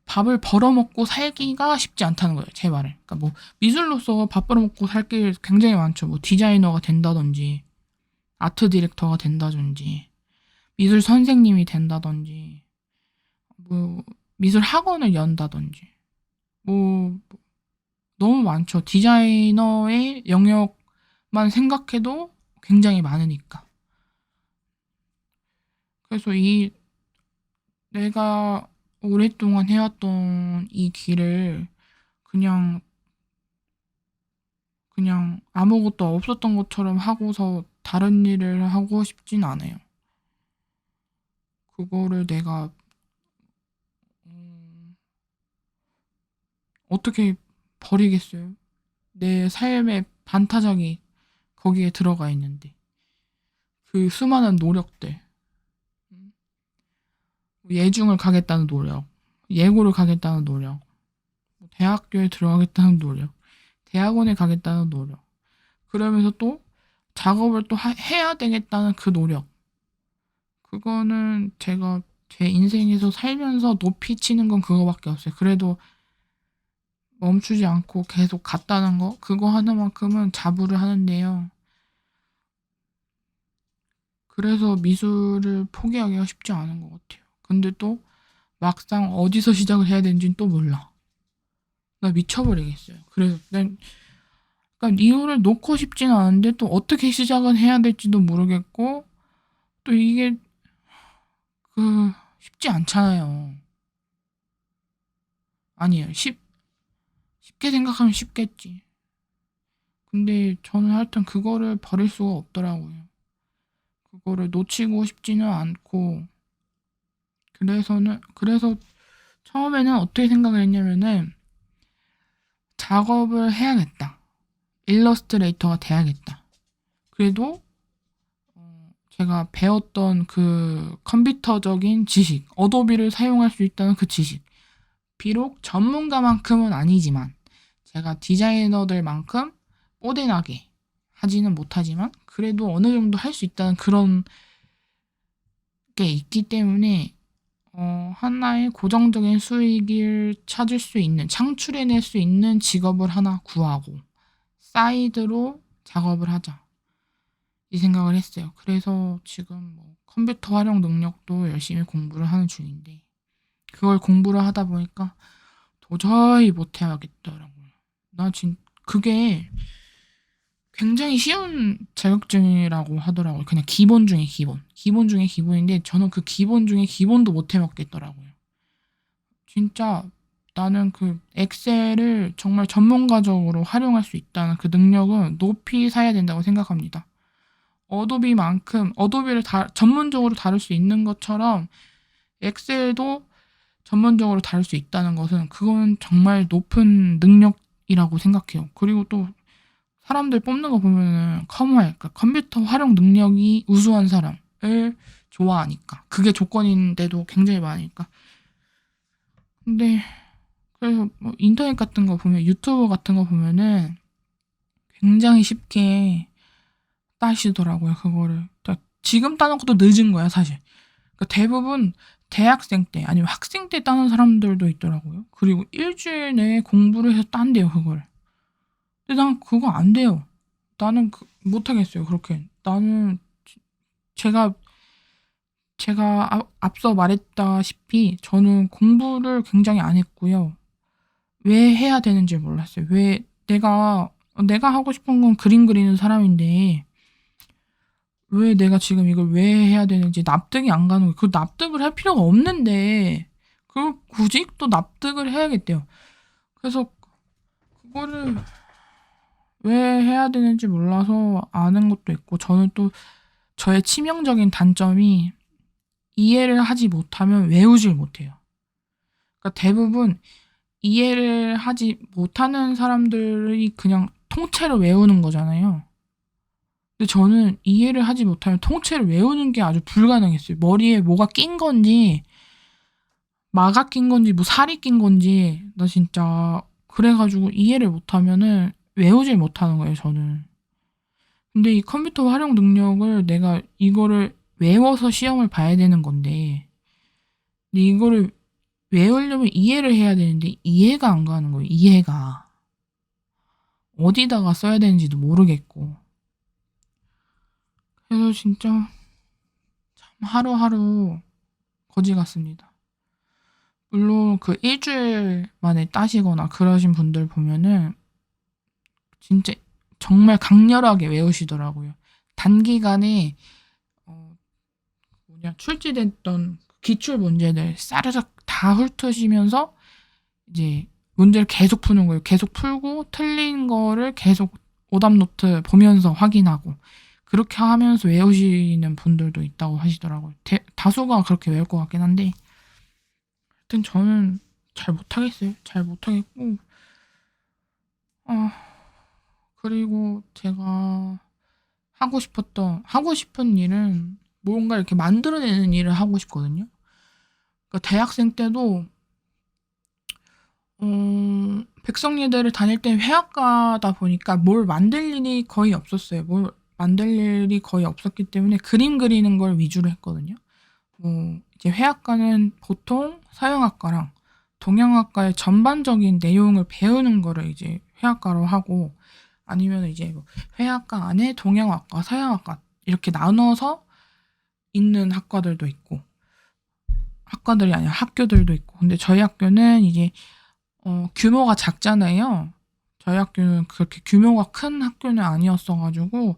밥을 벌어먹고 살기가 쉽지 않다는 거예요. 제 말을. 그러니까 뭐 미술로서 밥 벌어먹고 살 게 굉장히 많죠. 뭐 디자이너가 된다든지 아트 디렉터가 된다든지 미술 선생님이 된다든지 뭐 미술 학원을 연다든지 뭐 너무 많죠. 디자이너의 영역만 생각해도 굉장히 많으니까. 그래서 이 내가 오랫동안 해왔던 이 길을 그냥 아무것도 없었던 것처럼 하고서 다른 일을 하고 싶진 않아요. 그거를 내가 어떻게 버리겠어요? 내 삶의 반타작이 거기에 들어가 있는데 그 수많은 노력들 예중을 가겠다는 노력 예고를 가겠다는 노력 대학교에 들어가겠다는 노력 대학원에 가겠다는 노력 그러면서 또 작업을 또 해야 되겠다는 그 노력 그거는 제가 제 인생에서 살면서 높이 치는 건 그거밖에 없어요. 그래도 멈추지 않고 계속 갔다는 거 그거 하나만큼은 자부를 하는데요. 그래서 미술을 포기하기가 쉽지 않은 것 같아요. 근데 또 막상 어디서 시작을 해야 되는지는 또 몰라. 나 미쳐버리겠어요. 그래서 난 그러니까 이유를 놓고 싶진 않은데 또 어떻게 시작은 해야 될지도 모르겠고 또 이게 쉽지 않잖아요. 아니에요. 쉽게 생각하면 쉽겠지. 근데 저는 하여튼 그거를 버릴 수가 없더라고요. 그거를 놓치고 싶지는 않고 그래서 처음에는 어떻게 생각을 했냐면은 작업을 해야겠다. 일러스트레이터가 돼야겠다. 그래도 제가 배웠던 그 컴퓨터적인 지식, 어도비를 사용할 수 있다는 그 지식. 비록 전문가만큼은 아니지만 제가 디자이너들만큼 뽀대나게 하지는 못하지만 그래도 어느 정도 할 수 있다는 그런 게 있기 때문에 하나의 고정적인 수익을 찾을 수 있는, 창출해낼 수 있는 직업을 하나 구하고 사이드로 작업을 하자. 이 생각을 했어요. 그래서 지금 뭐 컴퓨터 활용 능력도 열심히 공부를 하는 중인데 그걸 공부를 하다 보니까 도저히 못해야겠더라고요. 그게 굉장히 쉬운 자격증이라고 하더라고요. 그냥 기본 중에 기본. 기본 중에 기본인데 저는 그 기본 중에 기본도 못 해먹겠더라고요. 진짜 나는 그 엑셀을 정말 전문가적으로 활용할 수 있다는 그 능력은 높이 사야 된다고 생각합니다. 어도비를 전문적으로 다룰 수 있는 것처럼 엑셀도 전문적으로 다룰 수 있다는 것은 그건 정말 높은 능력이라고 생각해요. 그리고 또 사람들 뽑는 거 보면은 그러니까 컴퓨터 활용 능력이 우수한 사람을 좋아하니까. 그게 조건인데도 굉장히 많으니까. 근데 그래서 뭐 인터넷 같은 거 보면 유튜브 같은 거 보면은 굉장히 쉽게 따시더라고요, 그거를. 그러니까 지금 따는 것도 늦은 거야, 사실. 그러니까 대부분 대학생 때 아니면 학생 때 따는 사람들도 있더라고요. 그리고 일주일 내에 공부를 해서 딴대요, 그걸. 근데 난 그거 안 돼요. 나는 못하겠어요, 그렇게. 나는 제가 앞서 말했다시피 저는 공부를 굉장히 안 했고요. 왜 해야 되는지 몰랐어요. 왜 내가 하고 싶은 건 그림 그리는 사람인데 왜 내가 지금 이걸 왜 해야 되는지 납득이 안 가는 거예요. 그 납득을 할 필요가 없는데 그걸 굳이 또 납득을 해야겠대요. 그래서 그거를 왜 해야 되는지 몰라서 아는 것도 있고 저는 또 저의 치명적인 단점이 이해를 하지 못하면 외우질 못해요. 그러니까 대부분 이해를 하지 못하는 사람들이 그냥 통째로 외우는 거잖아요. 근데 저는 이해를 하지 못하면 통째로 외우는 게 아주 불가능했어요. 머리에 뭐가 낀 건지, 마가 낀 건지, 뭐 살이 낀 건지, 나 진짜 그래가지고 이해를 못하면은 외우질 못하는 거예요, 저는. 근데 이 컴퓨터 활용 능력을 내가 이거를 외워서 시험을 봐야 되는 건데, 근데 이거를 외우려면 이해를 해야 되는데 이해가 안 가는 거예요. 이해가. 어디다가 써야 되는지도 모르겠고. 그래서 진짜 참 하루하루 거지 같습니다. 물론 그 일주일 만에 따시거나 그러신 분들 보면은 진짜 정말 강렬하게 외우시더라고요. 단기간에 출제됐던 기출 문제들 싸르륵 다 훑으시면서 이제 문제를 계속 푸는 거예요. 계속 풀고 틀린 거를 계속 오답노트 보면서 확인하고 그렇게 하면서 외우시는 분들도 있다고 하시더라고요. 다수가 그렇게 외울 것 같긴 한데 하여튼 저는 잘 못하겠어요. 잘 못하겠고 아 그리고 제가 하고 싶은 일은 뭔가 이렇게 만들어내는 일을 하고 싶거든요. 그러니까 대학생 때도 백성예대를 다닐 때 회화과다 보니까 뭘 만들 일이 거의 없었어요. 뭘 만들 일이 거의 없었기 때문에 그림 그리는 걸 위주로 했거든요. 이제 회화과는 보통 서양학과랑 동양학과의 전반적인 내용을 배우는 거를 이제 회화과로 하고 아니면 이제 뭐 회화과 안에 동양학과, 서양학과 이렇게 나눠서 있는 학과들도 있고 학과들이 아니라 학교들도 있고 근데 저희 학교는 이제 규모가 작잖아요. 저희 학교는 그렇게 규모가 큰 학교는 아니었어가지고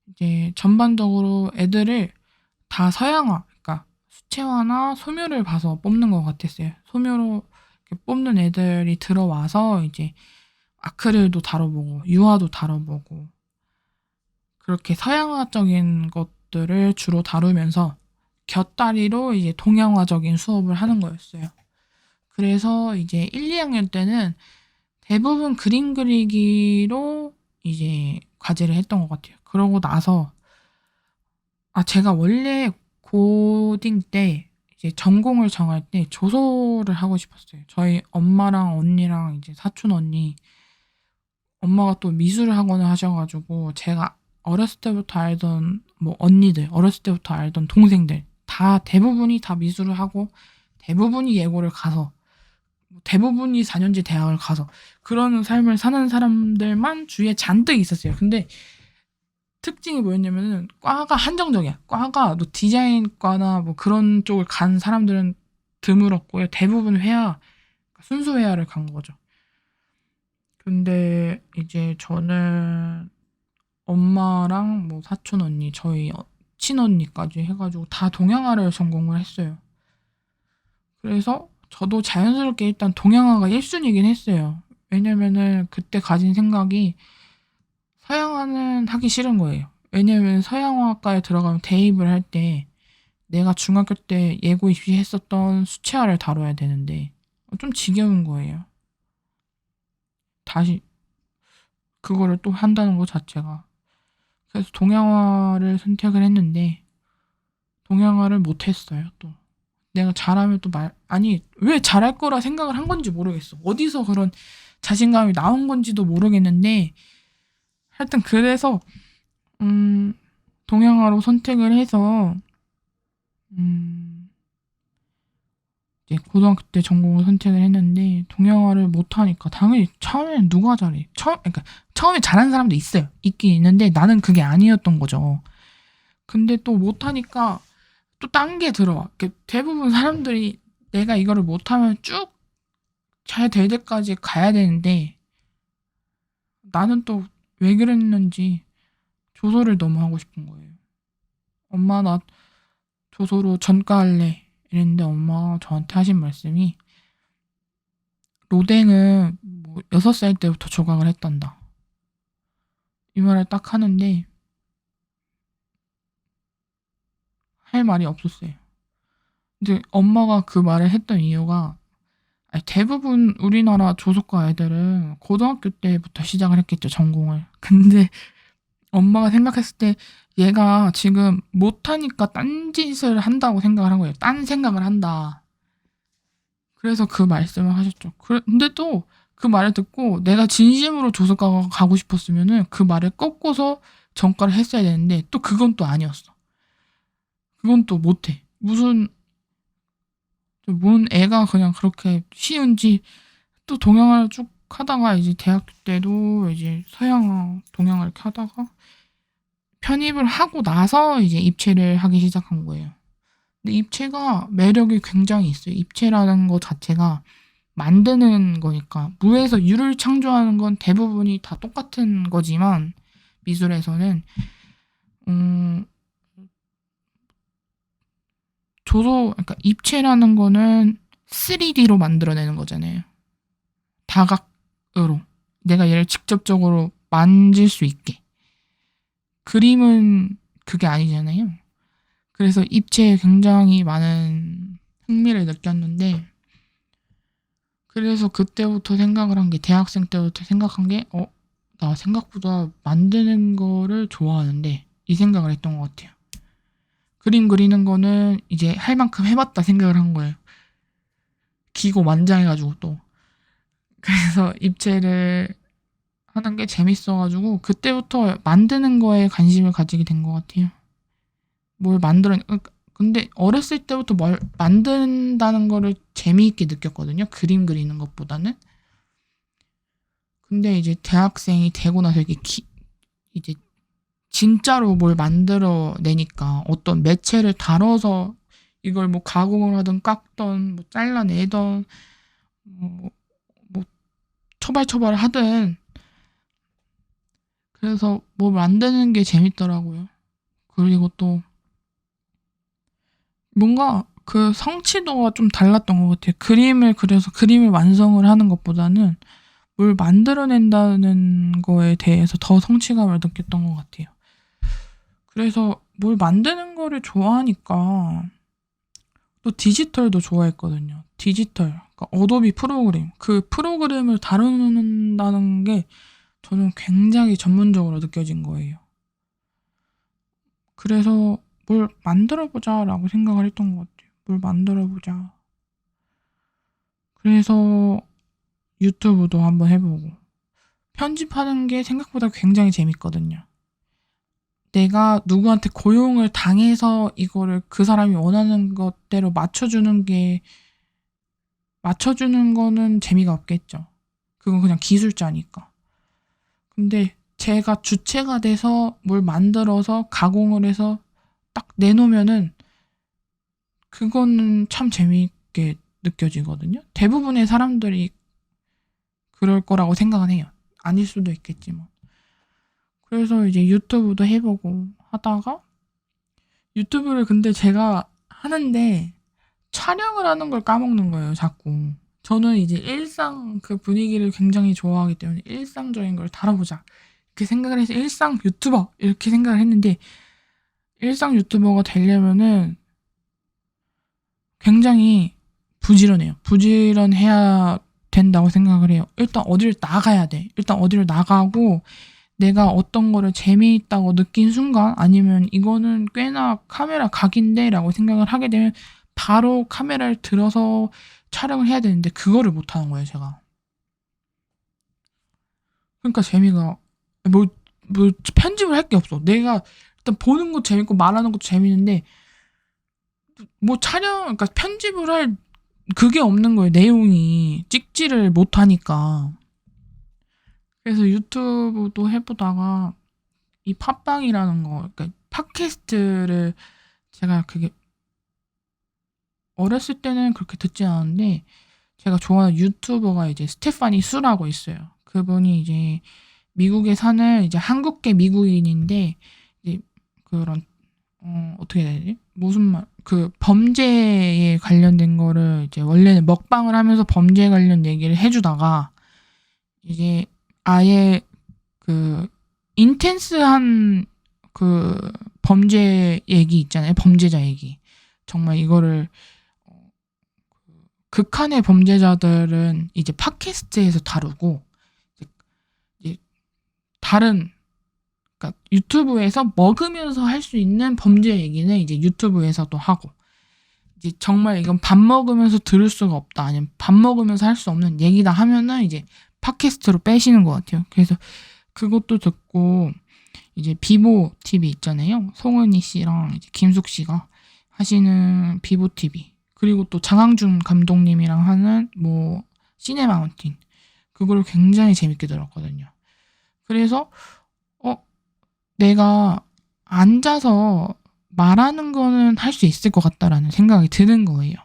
이제 전반적으로 애들을 다 서양화, 그러니까 수채화나 소묘를 봐서 뽑는 것 같았어요. 소묘로 이렇게 뽑는 애들이 들어와서 이제 아크릴도 다뤄보고 유화도 다뤄보고 그렇게 서양화적인 것들을 주로 다루면서 곁다리로 이제 동양화적인 수업을 하는 거였어요. 그래서 이제 1, 2학년 때는 대부분 그림 그리기로 이제 과제를 했던 것 같아요. 그러고 나서 제가 원래 고딩 때 이제 전공을 정할 때 조소를 하고 싶었어요. 저희 엄마랑 언니랑 이제 사촌 언니, 엄마가 또 미술을 하거나 하셔가지고 제가 어렸을 때부터 알던 뭐 언니들, 어렸을 때부터 알던 동생들 다 대부분이 다 미술을 하고 대부분이 예고를 가서 대부분이 4년제 대학을 가서 그런 삶을 사는 사람들만 주위에 잔뜩 있었어요. 근데 특징이 뭐였냐면은 과가 한정적이야. 과가 뭐 디자인과나 뭐 그런 쪽을 간 사람들은 드물었고요. 대부분 회화, 순수 회화를 간 거죠. 근데 이제 저는 엄마랑 뭐 사촌 언니, 저희 친언니까지 해가지고 다 동양화를 전공을 했어요. 그래서 저도 자연스럽게 일단 동양화가 1순위긴 했어요. 왜냐면은 그때 가진 생각이 서양화는 하기 싫은 거예요. 왜냐면 서양화과에 들어가면 대입을 할 때 내가 중학교 때 예고 입시했었던 수채화를 다뤄야 되는데 좀 지겨운 거예요. 다시 그거를 또 한다는 것 자체가. 그래서 동양화를 선택을 했는데 동양화를 못했어요. 또 내가 잘하면 또 아니 왜 잘할 거라 생각을 한 건지 모르겠어. 어디서 그런 자신감이 나온 건지도 모르겠는데 하여튼 그래서 동양화로 선택을 해서 이제 고등학교 때 전공을 선택을 했는데 동양화를 못하니까 당연히 처음에는 누가 잘해? 그러니까 처음에 잘하는 사람도 있어요. 있긴 있는데 나는 그게 아니었던 거죠. 근데 또 못하니까 또 딴 게 들어와. 대부분 사람들이 내가 이거를 못하면 쭉 잘 될 때까지 가야 되는데 나는 또 왜 그랬는지 조소를 너무 하고 싶은 거예요. 엄마 나 조소로 전과할래 이랬는데 엄마가 저한테 하신 말씀이 로댕은 뭐 6살 때부터 조각을 했단다. 이 말을 딱 하는데 할 말이 없었어요. 근데 엄마가 그 말을 했던 이유가 대부분 우리나라 조속과 애들은 고등학교 때부터 시작을 했겠죠, 전공을. 근데 엄마가 생각했을 때 얘가 지금 못하니까 딴짓을 한다고 생각을 한 거예요. 딴 생각을 한다. 그래서 그 말씀을 하셨죠. 근데 또 그 말을 듣고 내가 진심으로 조속과 가고 싶었으면은 그 말을 꺾고서 전과를 했어야 되는데 또 그건 또 아니었어. 그건 또 못해. 뭔 애가 그냥 그렇게 쉬운지 또 동양화를 쭉 하다가 이제 대학교 때도 이제 서양화, 동양화 이렇게 하다가 편입을 하고 나서 이제 입체를 하기 시작한 거예요. 근데 입체가 매력이 굉장히 있어요. 입체라는 것 자체가 만드는 거니까 무에서 유를 창조하는 건 대부분이 다 똑같은 거지만 미술에서는 그러니까 입체라는 거는 3D로 만들어내는 거잖아요. 다각으로 내가 얘를 직접적으로 만질 수 있게. 그림은 그게 아니잖아요. 그래서 입체에 굉장히 많은 흥미를 느꼈는데 그래서 그때부터 생각을 한 게 대학생 때부터 생각한 게 나 생각보다 만드는 거를 좋아하는데 이 생각을 했던 것 같아요. 그림 그리는 거는 이제 할 만큼 해봤다 생각을 한 거예요. 기고만장해가지고 또 그래서 입체를 하는 게 재밌어가지고 그때부터 만드는 거에 관심을 가지게 된 것 같아요. 뭘 근데 어렸을 때부터 뭘 만든다는 거를 재미있게 느꼈거든요. 그림 그리는 것보다는. 근데 이제 대학생이 되고 나서 이제 진짜로 뭘 만들어내니까 어떤 매체를 다뤄서 이걸 뭐 가공을 하든 깎던 뭐 잘라내던 뭐 처발처발 하든 그래서 뭐 만드는 게 재밌더라고요. 그리고 또 뭔가 그 성취도가 좀 달랐던 것 같아요. 그림을 그려서 그림을 완성을 하는 것보다는 뭘 만들어낸다는 거에 대해서 더 성취감을 느꼈던 것 같아요. 그래서 뭘 만드는 거를 좋아하니까 또 디지털도 좋아했거든요. 디지털, 그러니까 어도비 프로그램. 그 프로그램을 다룬다는 게 저는 굉장히 전문적으로 느껴진 거예요. 그래서 뭘 만들어 보자라고 생각을 했던 것 같아요. 뭘 만들어 보자. 그래서 유튜브도 한번 해보고. 편집하는 게 생각보다 굉장히 재밌거든요. 내가 누구한테 고용을 당해서 이거를 그 사람이 원하는 것대로 맞춰주는 거는 재미가 없겠죠. 그건 그냥 기술자니까. 근데 제가 주체가 돼서 뭘 만들어서 가공을 해서 딱 내놓으면은 그거는 참 재미있게 느껴지거든요. 대부분의 사람들이 그럴 거라고 생각은 해요. 아닐 수도 있겠지만. 그래서 이제 유튜브도 해보고 하다가 유튜브를 근데 제가 하는데 촬영을 하는 걸 까먹는 거예요, 자꾸. 저는 이제 일상 그 분위기를 굉장히 좋아하기 때문에 일상적인 걸 다뤄보자. 이렇게 생각을 해서 일상 유튜버 이렇게 생각을 했는데 일상 유튜버가 되려면은 굉장히 부지런해요. 부지런해야 된다고 생각을 해요. 일단 어디를 나가야 돼. 일단 어디를 나가고 내가 어떤 거를 재미있다고 느낀 순간 아니면 이거는 꽤나 카메라 각인데 라고 생각을 하게 되면 바로 카메라를 들어서 촬영을 해야 되는데 그거를 못하는 거예요, 제가. 그러니까 재미가 뭐, 뭐 편집을 할 게 없어. 내가 일단 보는 것도 재밌고 말하는 것도 재밌는데 뭐 그러니까 편집을 할 그게 없는 거예요. 내용이 찍지를 못하니까. 그래서 유튜브도 해보다가 이 팟빵이라는 거, 그러니까 팟캐스트를 제가 그게 어렸을 때는 그렇게 듣지 않았는데 제가 좋아하는 유튜버가 이제 스테파니 수라고 있어요. 그분이 이제 미국에 사는 이제 한국계 미국인인데 이제 그런 어떻게 해야 되지? 무슨 말? 그 범죄에 관련된 거를 이제 원래는 먹방을 하면서 범죄 관련 얘기를 해주다가 이제 아예 그 인텐스한 그 범죄 얘기 있잖아요. 범죄자 얘기. 정말 이거를 극한의 범죄자들은 이제 팟캐스트에서 다루고 이제 다른 그러니까 유튜브에서 먹으면서 할 수 있는 범죄 얘기는 이제 유튜브에서도 하고 이제 정말 이건 밥 먹으면서 들을 수가 없다 아니면 밥 먹으면서 할 수 없는 얘기다 하면은 이제 팟캐스트로 빼시는 것 같아요. 그래서 그것도 듣고 이제 비보 TV 있잖아요. 송은이 씨랑 이제 김숙 씨가 하시는 비보 TV 그리고 또 장항준 감독님이랑 하는 뭐 시네마운틴 그거를 굉장히 재밌게 들었거든요. 그래서 내가 앉아서 말하는 거는 할 수 있을 것 같다라는 생각이 드는 거예요.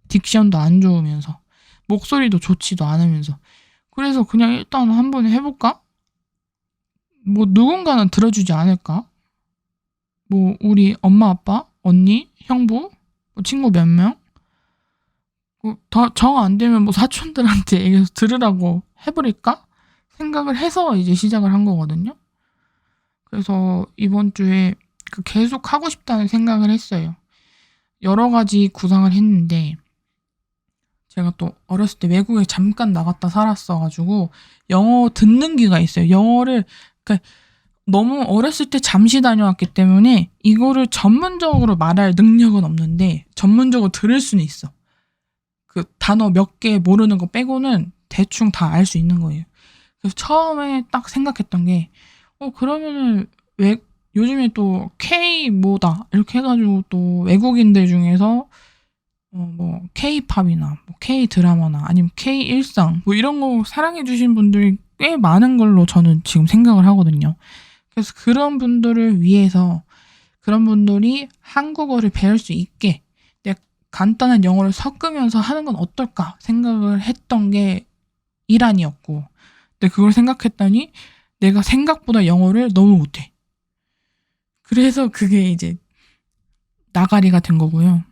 딕션도 안 좋으면서 목소리도 좋지도 않으면서 그래서 그냥 일단 한번 해볼까? 뭐 누군가는 들어주지 않을까? 뭐 우리 엄마 아빠, 언니, 형부, 뭐 친구 몇 명? 정 안 되면 뭐 사촌들한테 얘기해서 들으라고 해버릴까? 생각을 해서 이제 시작을 한 거거든요. 그래서 이번 주에 계속 하고 싶다는 생각을 했어요. 여러 가지 구상을 했는데 제가 또 어렸을 때 외국에 잠깐 나갔다 살았어가지고 영어 듣는 귀가 있어요. 영어를 그러니까 너무 어렸을 때 잠시 다녀왔기 때문에 이거를 전문적으로 말할 능력은 없는데 전문적으로 들을 수는 있어. 그 단어 몇 개 모르는 거 빼고는 대충 다 알 수 있는 거예요. 그래서 처음에 딱 생각했던 게 그러면은 왜 요즘에 또 K 뭐다 이렇게 해가지고 또 외국인들 중에서 뭐 K-팝이나 뭐 K 드라마나 아니면 K 일상 뭐 이런 거 사랑해 주신 분들이 꽤 많은 걸로 저는 지금 생각을 하거든요. 그래서 그런 분들을 위해서 그런 분들이 한국어를 배울 수 있게 내가 간단한 영어를 섞으면서 하는 건 어떨까 생각을 했던 게 이란이었고 근데 그걸 생각했더니 내가 생각보다 영어를 너무 못해. 그래서 그게 이제 나가리가 된 거고요.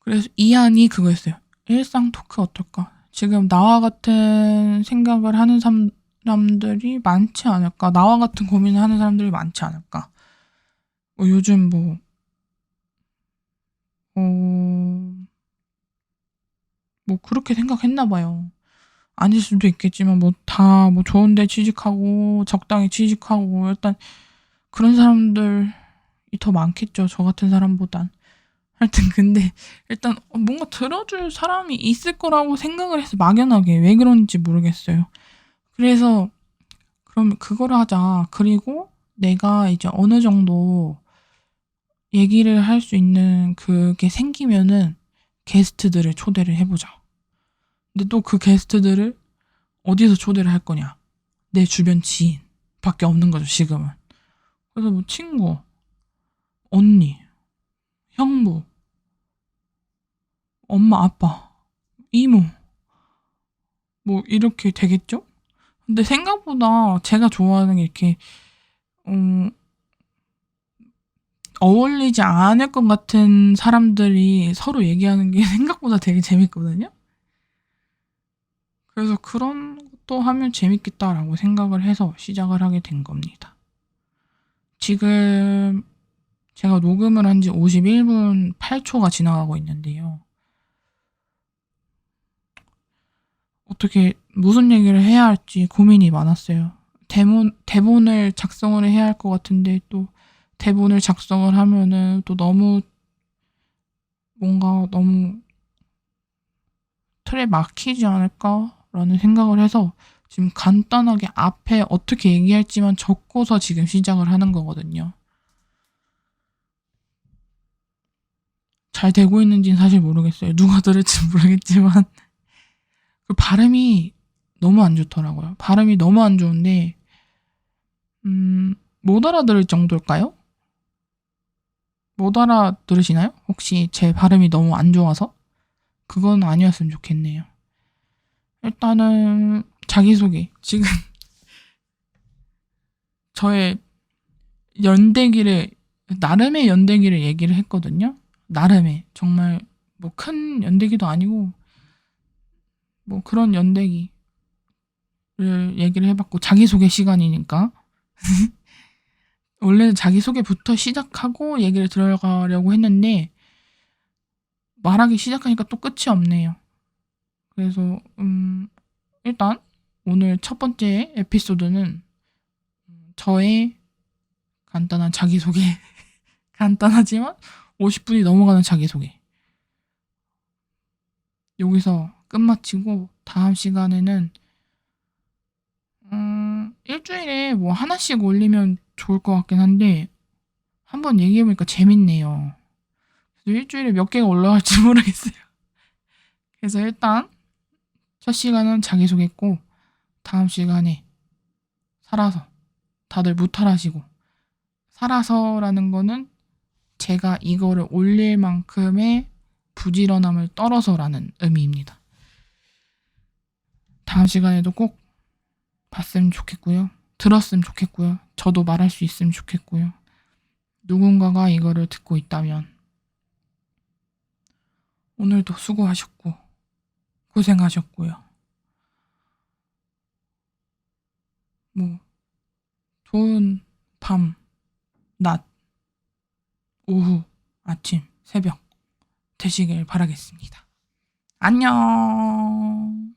그래서 이안이 그거였어요. 일상 토크 어떨까? 지금 나와 같은 생각을 하는 사람들이 많지 않을까? 나와 같은 고민을 하는 사람들이 많지 않을까? 요즘 어, 그렇게 생각했나 봐요. 아닐 수도 있겠지만 다 좋은데 취직하고 적당히 취직하고 일단 그런 사람들이 더 많겠죠. 저 같은 사람보단. 하여튼 근데 일단 뭔가 들어줄 사람이 있을 거라고 생각을 해서 막연하게 왜 그런지 모르겠어요. 그래서 그럼 그거를 하자. 그리고 내가 이제 어느 정도 얘기를 할 수 있는 그게 생기면은 게스트들을 초대를 해보자. 근데 또 그 게스트들을 어디서 초대를 할 거냐? 내 주변 지인 밖에 없는 거죠, 지금은. 그래서 친구, 언니, 형부, 엄마, 아빠, 이모, 이렇게 되겠죠? 근데 생각보다 제가 좋아하는 게 이렇게, 어, 어울리지 않을 것 같은 사람들이 서로 얘기하는 게 생각보다 되게 재밌거든요? 그래서 그런 것도 하면 재밌겠다라고 생각을 해서 시작을 하게 된 겁니다. 지금 제가 녹음을 한 지 51분 8초가 지나가고 있는데요. 어떻게, 무슨 얘기를 해야 할지 고민이 많았어요. 대본을 작성을 해야 할 것 같은데 또 대본을 작성을 하면은 또 너무 틀에 막히지 않을까라는 생각을 해서 지금 간단하게 앞에 어떻게 얘기할지만 적고서 지금 시작을 하는 거거든요. 잘 되고 있는지는 사실 모르겠어요. 누가 들을지 모르겠지만 그 발음이 너무 안 좋더라고요. 발음이 너무 안 좋은데 못 알아들을 정도일까요? 못 알아들으시나요? 혹시 제 발음이 너무 안 좋아서? 그건 아니었으면 좋겠네요. 일단은 자기소개. 지금 저의 연대기를, 나름의 연대기를 얘기를 했거든요. 나름의. 정말 큰 연대기도 아니고 그런 연대기를 얘기를 해봤고, 자기소개 시간이니까. 원래는 자기소개부터 시작하고 얘기를 들어가려고 했는데 말하기 시작하니까 또 끝이 없네요. 그래서 일단 오늘 첫 번째 에피소드는 저의 간단한 자기소개. 간단하지만 50분이 넘어가는 자기소개. 여기서 끝마치고 다음 시간에는 일주일에 하나씩 올리면 좋을 것 같긴 한데 한번 얘기해보니까 재밌네요. 그래서 일주일에 몇 개가 올라갈지 모르겠어요. 그래서 일단 첫 시간은 자기소개했고 다음 시간에 살아서, 다들 무탈하시고, 살아서라는 거는 제가 이거를 올릴 만큼의 부지런함을 떨어서라는 의미입니다. 다음 시간에도 꼭 봤으면 좋겠고요. 들었으면 좋겠고요. 저도 말할 수 있으면 좋겠고요. 누군가가 이거를 듣고 있다면 오늘도 수고하셨고 고생하셨고요. 좋은 밤, 낮, 오후, 아침, 새벽 되시길 바라겠습니다. 안녕.